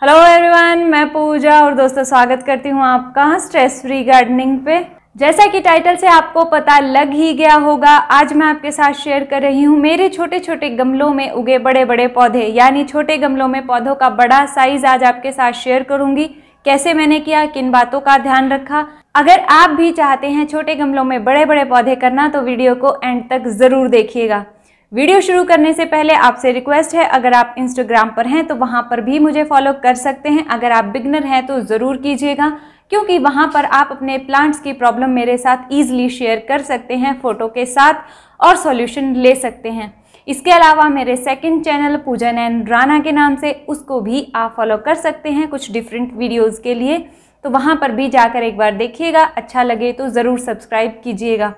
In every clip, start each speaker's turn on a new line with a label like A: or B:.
A: Hello everyone, मैं पूजा और दोस्तों स्वागत करती हूँ आपका स्ट्रेस फ्री गार्डनिंग पे। जैसा कि टाइटल से आपको पता लग ही गया होगा, आज मैं आपके साथ शेयर कर रही हूँ मेरे छोटे छोटे गमलों में उगे बड़े बड़े पौधे, यानी छोटे गमलों में पौधों का बड़ा साइज आज आपके साथ शेयर करूँगी। कैसे मैंने किया, किन बातों का ध्यान रखा। अगर आप भी चाहते हैं छोटे गमलों में बड़े बड़े पौधे करना तो वीडियो को एंड तक ज़रूर देखिएगा। वीडियो शुरू करने से पहले आपसे रिक्वेस्ट है, अगर आप इंस्टाग्राम पर हैं तो वहां पर भी मुझे फॉलो कर सकते हैं। अगर आप बिगनर हैं तो ज़रूर कीजिएगा, क्योंकि वहां पर आप अपने प्लांट्स की प्रॉब्लम मेरे साथ ईजिली शेयर कर सकते हैं फोटो के साथ और सॉल्यूशन ले सकते हैं। इसके अलावा मेरे सेकंड चैनल पूजा नैन राणा के नाम से, उसको भी आप फॉलो कर सकते हैं कुछ डिफरेंट वीडियोज़ के लिए, तो वहाँ पर भी जाकर एक बार देखिएगा। अच्छा लगे तो ज़रूर सब्सक्राइब कीजिएगा।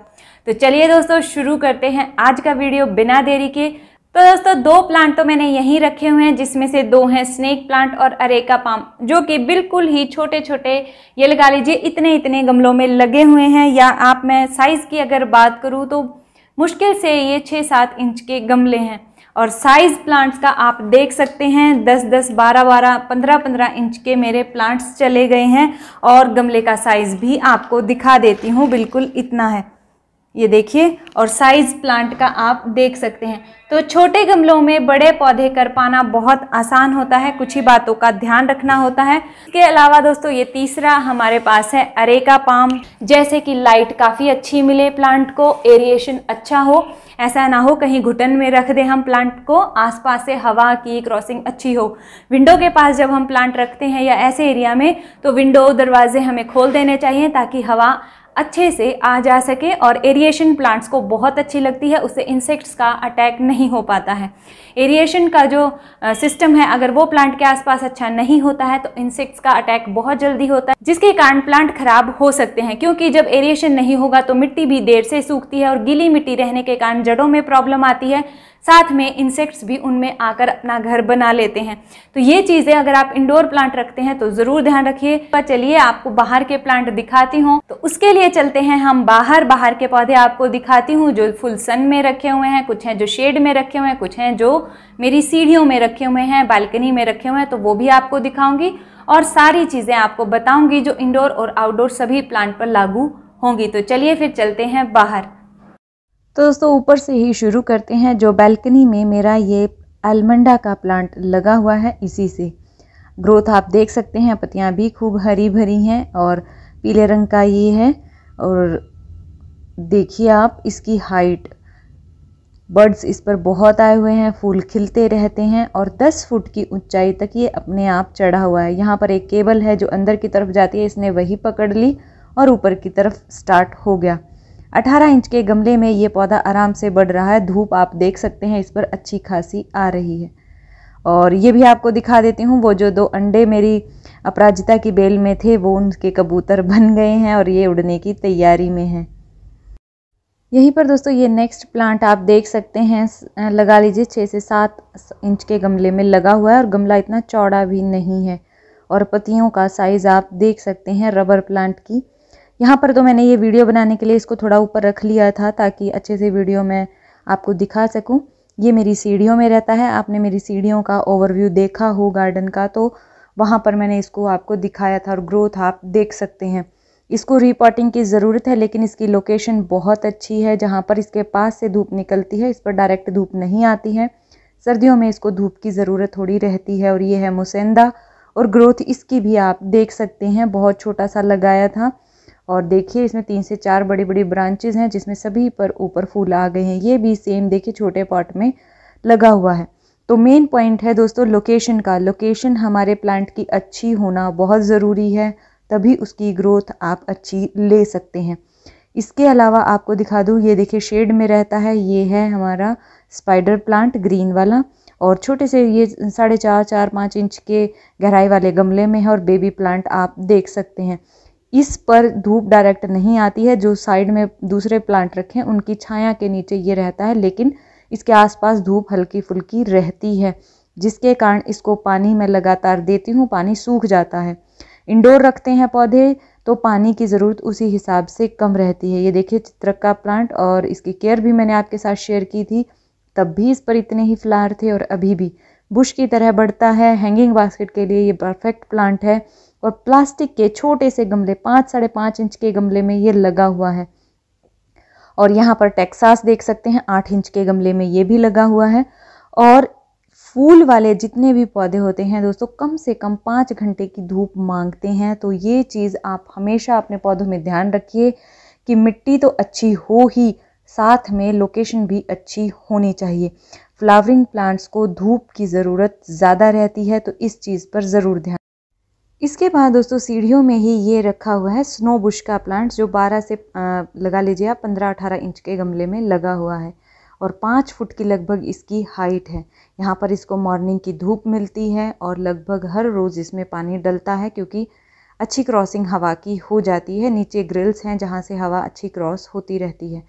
A: तो चलिए दोस्तों शुरू करते हैं आज का वीडियो बिना देरी के। तो दोस्तों दो प्लांट तो मैंने यहीं रखे हुए हैं, जिसमें से दो हैं स्नेक प्लांट और अरेका पाम, जो कि बिल्कुल ही छोटे छोटे, ये लगा लीजिए इतने इतने गमलों में लगे हुए हैं। या आप मैं साइज़ की अगर बात करूँ तो मुश्किल से ये 6-7 इंच के गमले हैं। और साइज़ प्लांट्स का आप देख सकते हैं 10-10, 12-12, 15-15 इंच के मेरे प्लांट्स चले गए हैं। और गमले का साइज़ भी आपको दिखा देती हूँ, बिल्कुल इतना है, ये देखिए। और साइज प्लांट का आप देख सकते हैं। तो छोटे गमलों में बड़े पौधे कर पाना बहुत आसान होता है, कुछ ही बातों का ध्यान रखना होता है। इसके अलावा दोस्तों ये तीसरा हमारे पास है अरेका पाम। जैसे कि लाइट काफ़ी अच्छी मिले प्लांट को, एरिएशन अच्छा हो, ऐसा ना हो कहीं घुटन में रख दें हम प्लांट को, आसपास से हवा की क्रॉसिंग अच्छी हो। विंडो के पास जब हम प्लांट रखते हैं या ऐसे एरिया में, तो विंडो दरवाजे हमें खोल देने चाहिए ताकि हवा अच्छे से आ जा सके। और एरिएशन प्लांट्स को बहुत अच्छी लगती है, उससे इंसेक्ट्स का अटैक नहीं हो पाता है। एरिएशन का जो सिस्टम है, अगर वो प्लांट के आसपास अच्छा नहीं होता है तो इंसेक्ट्स का अटैक बहुत जल्दी होता है, जिसके कारण प्लांट खराब हो सकते हैं। क्योंकि जब एरिएशन नहीं होगा तो मिट्टी भी देर से सूखती है और गीली मिट्टी रहने के कारण जड़ों में प्रॉब्लम आती है, साथ में इंसेक्ट्स भी उनमें आकर अपना घर बना लेते हैं। तो ये चीज़ें अगर आप इंडोर प्लांट रखते हैं तो ज़रूर ध्यान रखिए। पर चलिए आपको बाहर के प्लांट दिखाती हूँ। तो उसके लिए चलते हैं हम बाहर के पौधे आपको दिखाती हूँ, जो फुल सन में रखे हुए हैं, कुछ हैं जो शेड में रखे हुए हैं, कुछ हैं जो मेरी सीढ़ियों में रखे हुए हैं, बालकनी में रखे हुए हैं, तो वो भी आपको दिखाऊंगी। और सारी चीज़ें आपको बताऊंगी जो इंडोर और आउटडोर सभी प्लांट पर लागू होंगी। तो चलिए फिर चलते हैं बाहर।
B: तो दोस्तों ऊपर से ही शुरू करते हैं। जो बालकनी में मेरा ये अलमंडा का प्लांट लगा हुआ है, इसी से ग्रोथ आप देख सकते हैं। पत्तियां भी खूब हरी भरी हैं और पीले रंग का ये है। और देखिए आप इसकी हाइट, बर्ड्स इस पर बहुत आए हुए हैं, फूल खिलते रहते हैं और 10 फुट की ऊंचाई तक ये अपने आप चढ़ा हुआ है। यहाँ पर एक केबल है जो अंदर की तरफ जाती है, इसने वही पकड़ ली और ऊपर की तरफ स्टार्ट हो गया। 18 इंच के गमले में ये पौधा आराम से बढ़ रहा है। धूप आप देख सकते हैं इस पर अच्छी खासी आ रही है। और ये भी आपको दिखा देती हूँ, वो जो 2 अंडे मेरी अपराजिता की बेल में थे, वो उनके कबूतर बन गए हैं और ये उड़ने की तैयारी में है। यहीं पर दोस्तों ये नेक्स्ट प्लांट आप देख सकते हैं, लगा लीजिए 6 से 7 इंच के गमले में लगा हुआ है। और गमला इतना चौड़ा भी नहीं है। और पत्तियों का साइज़ आप देख सकते हैं रबर प्लांट की। यहाँ पर तो मैंने ये वीडियो बनाने के लिए इसको थोड़ा ऊपर रख लिया था, ताकि अच्छे से वीडियो में आपको दिखा सकूं। ये मेरी सीढ़ियों में रहता है। आपने मेरी सीढ़ियों का ओवरव्यू देखा हो गार्डन का, तो वहाँ पर मैंने इसको आपको दिखाया था और ग्रोथ आप देख सकते हैं। इसको रीपॉटिंग की ज़रूरत है, लेकिन इसकी लोकेशन बहुत अच्छी है। जहाँ पर इसके पास से धूप निकलती है, इस पर डायरेक्ट धूप नहीं आती है। सर्दियों में इसको धूप की ज़रूरत थोड़ी रहती है। और ये है मुसेंदा, और ग्रोथ इसकी भी आप देख सकते हैं, बहुत छोटा सा लगाया था। और देखिए इसमें 3 से 4 बड़ी बड़ी ब्रांचेस हैं, जिसमें सभी पर ऊपर फूल आ गए हैं। ये भी सेम देखिए छोटे पॉट में लगा हुआ है। तो मेन पॉइंट है दोस्तों लोकेशन का। लोकेशन हमारे प्लांट की अच्छी होना बहुत ज़रूरी है, तभी उसकी ग्रोथ आप अच्छी ले सकते हैं। इसके अलावा आपको दिखा दूँ, ये देखिए शेड में रहता है, ये है हमारा स्पाइडर प्लांट ग्रीन वाला। और छोटे से ये 4.5-4-5 इंच के गहराई वाले गमले में है। और बेबी प्लांट आप देख सकते हैं, इस पर धूप डायरेक्ट नहीं आती है। जो साइड में दूसरे प्लांट रखे हैं उनकी छाया के नीचे ये रहता है, लेकिन इसके आसपास धूप हल्की फुल्की रहती है, जिसके कारण इसको पानी मैं लगातार देती हूँ, पानी सूख जाता है। इंडोर रखते हैं पौधे तो पानी की ज़रूरत उसी हिसाब से कम रहती है। ये देखिए चित्रक का प्लांट, और इसकी केयर भी मैंने आपके साथ शेयर की थी, तब भी इस पर इतने ही फ्लावर थे और अभी भी बुश की तरह बढ़ता है। हैंगिंग बास्केट के लिए ये परफेक्ट प्लांट है। और प्लास्टिक के छोटे से गमले 5-5.5 इंच के गमले में ये लगा हुआ है। और यहाँ पर टेक्सास देख सकते हैं 8 इंच के गमले में ये भी लगा हुआ है। और फूल वाले जितने भी पौधे होते हैं दोस्तों कम से कम 5 घंटे की धूप मांगते हैं। तो ये चीज़ आप हमेशा अपने पौधों में ध्यान रखिए कि मिट्टी तो अच्छी हो ही, साथ में लोकेशन भी अच्छी होनी चाहिए। फ्लावरिंग प्लांट्स को धूप की ज़रूरत ज़्यादा रहती है, तो इस चीज़ पर ज़रूर ध्यान। इसके बाद दोस्तों सीढ़ियों में ही ये रखा हुआ है स्नो बुश का प्लांट, जो 12 से लगा लीजिए आप 15-18 इंच के गमले में लगा हुआ है और 5 फुट की लगभग इसकी हाइट है। यहाँ पर इसको मॉर्निंग की धूप मिलती है और लगभग हर रोज़ इसमें पानी डलता है, क्योंकि अच्छी क्रॉसिंग हवा की हो जाती है। नीचे ग्रिल्स हैं जहाँ से हवा अच्छी क्रॉस होती रहती है।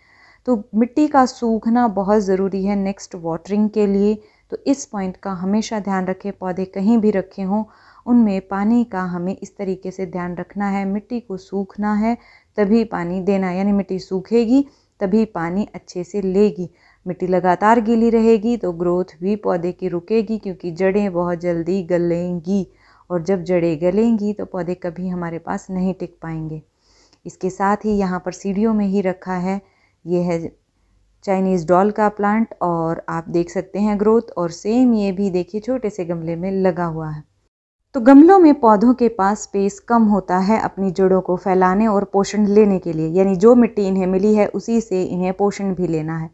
B: तो मिट्टी का सूखना बहुत ज़रूरी है नेक्स्ट वाटरिंग के लिए, तो इस पॉइंट का हमेशा ध्यान रखें। पौधे कहीं भी रखे हों उनमें पानी का हमें इस तरीके से ध्यान रखना है, मिट्टी को सूखना है तभी पानी देना, यानी मिट्टी सूखेगी तभी पानी अच्छे से लेगी। मिट्टी लगातार गीली रहेगी तो ग्रोथ भी पौधे की रुकेगी, क्योंकि जड़ें बहुत जल्दी गलेंगी और जब जड़ें गलेंगी तो पौधे कभी हमारे पास नहीं टिक पाएंगे। इसके साथ ही यहाँ पर सीढ़ियों में ही रखा है, ये है चाइनीज़ डॉल का प्लांट और आप देख सकते हैं ग्रोथ। और सेम ये भी देखिए छोटे से गमले में लगा हुआ है। तो गमलों में पौधों के पास स्पेस कम होता है अपनी जड़ों को फैलाने और पोषण लेने के लिए, यानी जो मिट्टी इन्हें मिली है उसी से इन्हें पोषण भी लेना है।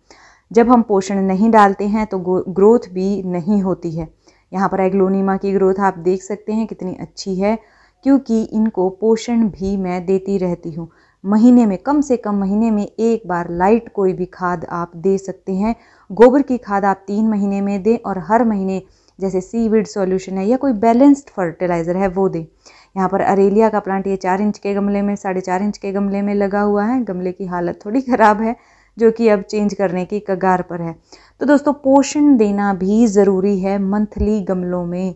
B: जब हम पोषण नहीं डालते हैं तो ग्रोथ भी नहीं होती है। यहाँ पर एग्लोनिमा की ग्रोथ आप देख सकते हैं कितनी अच्छी है, क्योंकि इनको पोषण भी मैं देती रहती हूँ। महीने में कम से कम महीने में एक बार लाइट कोई भी खाद आप दे सकते हैं। गोबर की खाद आप 3 महीने में दें और हर महीने जैसे सीवीड सॉल्यूशन है या कोई बैलेंस्ड फर्टिलाइज़र है वो दें। यहाँ पर अरेलिया का प्लांट ये 4 इंच के गमले में 4.5 इंच के गमले में लगा हुआ है। गमले की हालत थोड़ी ख़राब है जो कि अब चेंज करने की कगार पर है। तो दोस्तों पोषण देना भी ज़रूरी है मंथली गमलों में।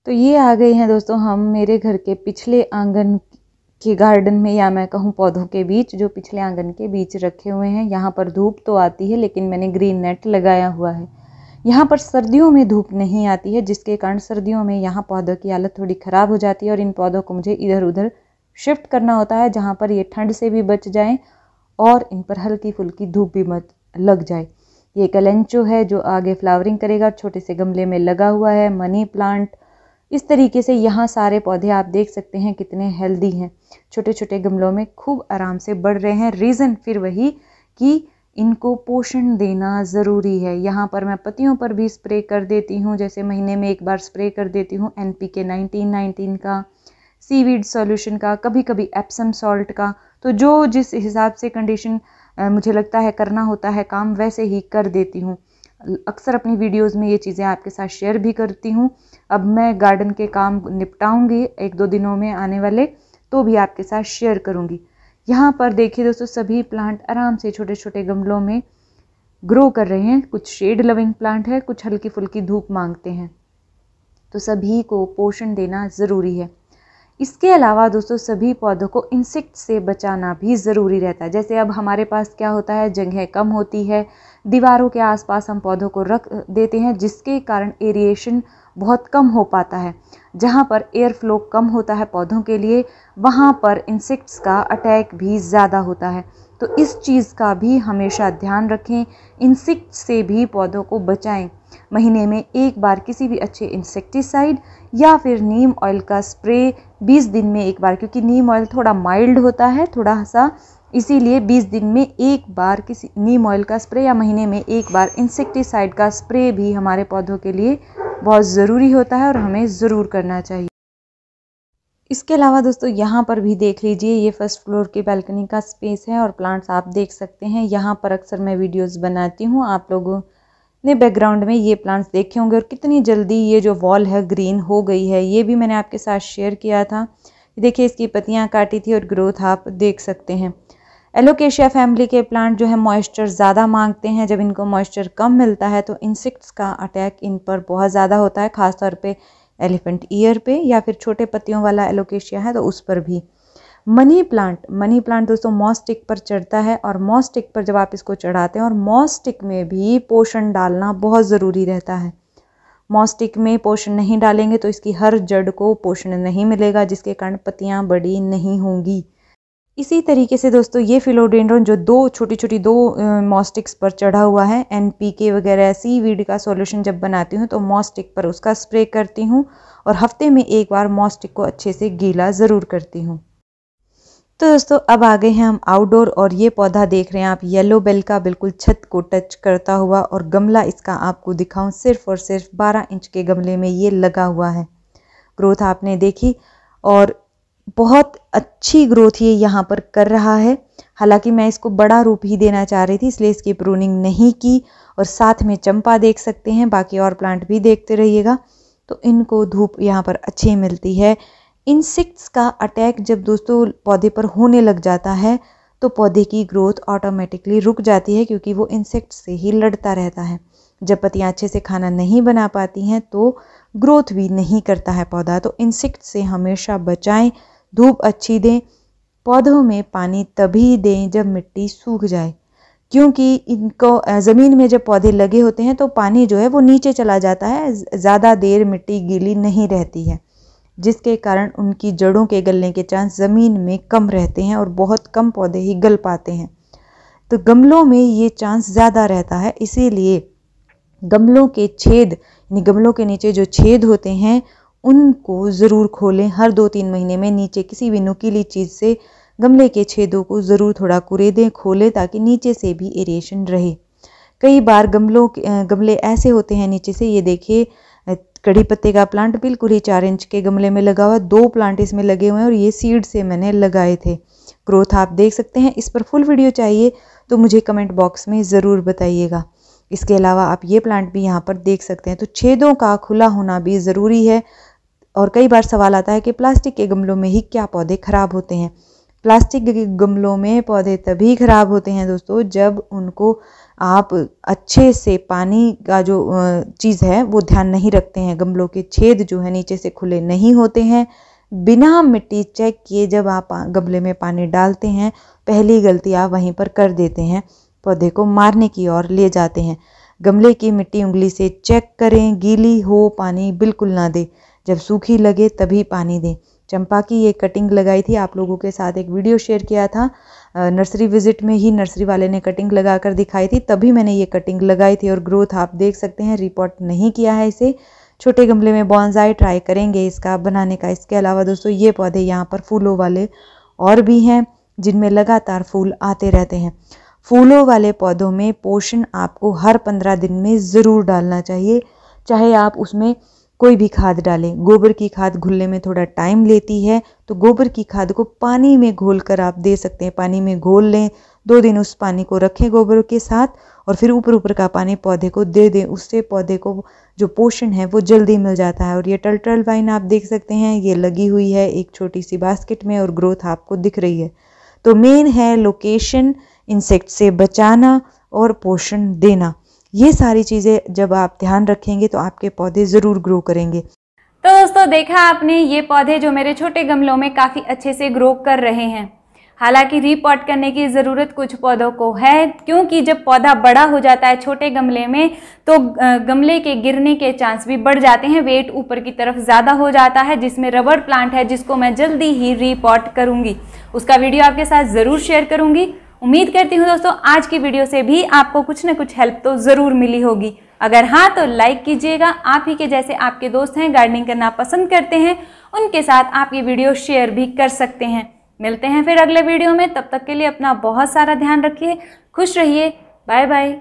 B: तो ये आ गए हैं दोस्तों हम मेरे घर के पिछले आंगन के गार्डन में, या मैं कहूँ पौधों के बीच, जो पिछले आंगन के बीच रखे हुए हैं। यहाँ पर धूप तो आती है लेकिन मैंने ग्रीन नेट लगाया हुआ है। यहाँ पर सर्दियों में धूप नहीं आती है, जिसके कारण सर्दियों में यहाँ पौधों की हालत थोड़ी ख़राब हो जाती है और इन पौधों को मुझे इधर उधर शिफ्ट करना होता है, जहाँ पर ये ठंड से भी बच जाएं और इन पर हल्की फुल्की धूप भी मत लग जाए। ये कलेंचो है जो आगे फ्लावरिंग करेगा, छोटे से गमले में लगा हुआ है। मनी प्लांट, इस तरीके से यहाँ सारे पौधे आप देख सकते हैं कितने हेल्दी हैं, छोटे छोटे गमलों में खूब आराम से बढ़ रहे हैं। रीज़न फिर वही कि इनको पोषण देना ज़रूरी है। यहाँ पर मैं पत्तियों पर भी स्प्रे कर देती हूँ, जैसे महीने में एक बार स्प्रे कर देती हूँ NPK 19-19 का, सीवीड सॉल्यूशन का, कभी कभी एप्सम सॉल्ट का। तो जो जिस हिसाब से कंडीशन मुझे लगता है करना होता है काम, वैसे ही कर देती हूँ। अक्सर अपनी वीडियोस में ये चीज़ें आपके साथ शेयर भी करती हूँ। अब मैं गार्डन के काम निपटाऊंगी 1-2 दिनों में आने वाले, तो भी आपके साथ शेयर करूँगी। यहाँ पर देखिए दोस्तों सभी प्लांट आराम से छोटे छोटे गमलों में ग्रो कर रहे हैं। कुछ शेड लविंग प्लांट है, कुछ हल्की फुल्की धूप मांगते हैं, तो सभी को पोषण देना ज़रूरी है। इसके अलावा दोस्तों सभी पौधों को इंसेक्ट से बचाना भी ज़रूरी रहता है। जैसे अब हमारे पास क्या होता है, जगह कम होती है, दीवारों के आसपास हम पौधों को रख देते हैं, जिसके कारण एरिएशन बहुत कम हो पाता है। जहाँ पर एयर फ्लो कम होता है पौधों के लिए, वहाँ पर इंसेक्ट्स का अटैक भी ज़्यादा होता है। तो इस चीज़ का भी हमेशा ध्यान रखें, इंसेक्ट से भी पौधों को बचाएं। महीने में एक बार किसी भी अच्छे इंसेक्टिसाइड या फिर नीम ऑयल का स्प्रे 20 दिन में एक बार, क्योंकि नीम ऑयल थोड़ा माइल्ड होता है थोड़ा सा, इसीलिए 20 दिन में एक बार किसी नीम ऑयल का स्प्रे या महीने में एक बार इंसेक्टिसाइड का स्प्रे भी हमारे पौधों के लिए बहुत ज़रूरी होता है और हमें ज़रूर करना चाहिए। इसके अलावा दोस्तों यहाँ पर भी देख लीजिए, ये फर्स्ट फ्लोर की बालकनी का स्पेस है और प्लांट्स आप देख सकते हैं। यहाँ पर अक्सर मैं वीडियोस बनाती हूँ, आप लोगों ने बैकग्राउंड में ये प्लांट्स देखे होंगे और कितनी जल्दी ये जो वॉल है ग्रीन हो गई है। ये भी मैंने आपके साथ शेयर किया था। देखिए इसकी पत्तियाँ काटी थी और ग्रोथ आप देख सकते हैं। एलोकेशिया फैमिली के प्लांट जो है मॉइस्चर ज़्यादा मांगते हैं। जब इनको मॉइस्चर कम मिलता है तो इंसेक्ट्स का अटैक इन पर बहुत ज़्यादा होता है, ख़ासतौर पे एलिफेंट ईयर पे, या फिर छोटे पत्तियों वाला एलोकेशिया है तो उस पर भी। मनी प्लांट दोस्तों मॉस स्टिक पर चढ़ता है और मॉस स्टिक पर जब आप इसको चढ़ाते हैं, और मॉस स्टिक में भी पोषण डालना बहुत ज़रूरी रहता है। मॉस स्टिक में पोषण नहीं डालेंगे तो इसकी हर जड़ को पोषण नहीं मिलेगा, जिसके कारण पत्तियां बड़ी नहीं होंगी। इसी तरीके से दोस्तों ये फिलोडेंड्रॉन जो छोटी छोटी दो मॉस स्टिक्स पर चढ़ा हुआ है, NPK वगैरह सीवीड का सॉल्यूशन जब बनाती हूँ तो मॉस स्टिक पर उसका स्प्रे करती हूँ और हफ्ते में एक बार मॉस स्टिक को अच्छे से गीला ज़रूर करती हूँ। तो दोस्तों अब आ गए हैं हम आउटडोर, और ये पौधा देख रहे हैं आप येलो बेल का, बिल्कुल छत को टच करता हुआ, और गमला इसका आपको दिखाऊं सिर्फ और सिर्फ 12 इंच के गमले में ये लगा हुआ है। ग्रोथ आपने देखी और बहुत अच्छी ग्रोथ ये यहाँ पर कर रहा है। हालांकि मैं इसको बड़ा रूप ही देना चाह रही थी, इसलिए इसकी प्रूनिंग नहीं की। और साथ में चंपा देख सकते हैं, बाकी और प्लांट भी देखते रहिएगा। तो इनको धूप यहाँ पर अच्छी मिलती है। इंसेक्ट्स का अटैक जब दोस्तों पौधे पर होने लग जाता है तो पौधे की ग्रोथ ऑटोमेटिकली रुक जाती है, क्योंकि वो इंसेक्ट से ही लड़ता रहता है। जब पत्तियां अच्छे से खाना नहीं बना पाती हैं तो ग्रोथ भी नहीं करता है पौधा। तो इंसेक्ट से हमेशा बचाएं, धूप अच्छी दें, पौधों में पानी तभी दें जब मिट्टी सूख जाए, क्योंकि इनको ज़मीन में जब पौधे लगे होते हैं तो पानी जो है वो नीचे चला जाता है, ज़्यादा देर मिट्टी गीली नहीं रहती है, जिसके कारण उनकी जड़ों के गलने के चांस ज़मीन में कम रहते हैं और बहुत कम पौधे ही गल पाते हैं। तो गमलों में ये चांस ज़्यादा रहता है, इसीलिए गमलों के छेद, यानी गमलों के नीचे जो छेद होते हैं उनको ज़रूर खोलें। हर 2-3 महीने में नीचे किसी भी नुकीली चीज़ से गमले के छेदों को ज़रूर थोड़ा कुरेदें, खोलें, ताकि नीचे से भी एरेशन रहे। कई बार गमले ऐसे होते हैं नीचे से, ये देखिए कड़ी पत्ते का प्लांट बिल्कुल ही 4 इंच के गमले में लगा हुआ, 2 प्लांट इसमें लगे हुए हैं और ये सीड से मैंने लगाए थे। ग्रोथ आप देख सकते हैं। इस पर फुल वीडियो चाहिए तो मुझे कमेंट बॉक्स में ज़रूर बताइएगा। इसके अलावा आप ये प्लांट भी यहाँ पर देख सकते हैं। तो छेदों का खुला होना भी ज़रूरी है। और कई बार सवाल आता है कि प्लास्टिक के गमलों में ही क्या पौधे खराब होते हैं। प्लास्टिक के गमलों में पौधे तभी खराब होते हैं दोस्तों जब उनको आप अच्छे से पानी का जो चीज़ है वो ध्यान नहीं रखते हैं। गमलों के छेद जो है नीचे से खुले नहीं होते हैं। बिना मिट्टी चेक किए जब आप गमले में पानी डालते हैं, पहली गलती आप वहीं पर कर देते हैं, पौधे को मारने की ओर ले जाते हैं। गमले की मिट्टी उंगली से चेक करें, गीली हो पानी बिल्कुल ना दें, जब सूखी लगे तभी पानी दें। चंपा की ये कटिंग लगाई थी, आप लोगों के साथ एक वीडियो शेयर किया था, नर्सरी विजिट में ही नर्सरी वाले ने कटिंग लगाकर दिखाई थी, तभी मैंने ये कटिंग लगाई थी। और ग्रोथ आप देख सकते हैं, रिपोर्ट नहीं किया है इसे। छोटे गमले में बॉन्साई ट्राई करेंगे इसका बनाने का। इसके अलावा दोस्तों ये पौधे यहाँ पर फूलों वाले और भी हैं जिनमें लगातार फूल आते रहते हैं। फूलों वाले पौधों में पोषण आपको हर 15 दिन में ज़रूर डालना चाहिए, चाहे आप उसमें कोई भी खाद डालें। गोबर की खाद घुलने में थोड़ा टाइम लेती है, तो गोबर की खाद को पानी में घोलकर आप दे सकते हैं। पानी में घोल लें, 2 दिन उस पानी को रखें गोबर के साथ, और फिर ऊपर का पानी पौधे को दे दें। उससे पौधे को जो पोषण है वो जल्दी मिल जाता है। और ये टर्टल वाइन आप देख सकते हैं, ये लगी हुई है एक छोटी सी बास्केट में और ग्रोथ आपको दिख रही है। तो मेन है लोकेशन, इंसेक्ट से बचाना और पोषण देना। ये सारी चीज़ें जब आप ध्यान रखेंगे तो आपके पौधे ज़रूर ग्रो करेंगे।
A: तो दोस्तों देखा आपने, ये पौधे जो मेरे छोटे गमलों में काफ़ी अच्छे से ग्रो कर रहे हैं। हालांकि रीपॉट करने की ज़रूरत कुछ पौधों को है, क्योंकि जब पौधा बड़ा हो जाता है छोटे गमले में तो गमले के गिरने के चांस भी बढ़ जाते हैं, वेट ऊपर की तरफ ज़्यादा हो जाता है। जिसमें रबड़ प्लांट है जिसको मैं जल्दी ही रीपॉट करूँगी, उसका वीडियो आपके साथ ज़रूर शेयर करूँगी। उम्मीद करती हूँ दोस्तों आज की वीडियो से भी आपको कुछ ना कुछ हेल्प तो ज़रूर मिली होगी। अगर हाँ तो लाइक कीजिएगा। आप ही के जैसे आपके दोस्त हैं, गार्डनिंग करना पसंद करते हैं, उनके साथ आप ये वीडियो शेयर भी कर सकते हैं। मिलते हैं फिर अगले वीडियो में, तब तक के लिए अपना बहुत सारा ध्यान रखिए, खुश रहिए, बाय बाय।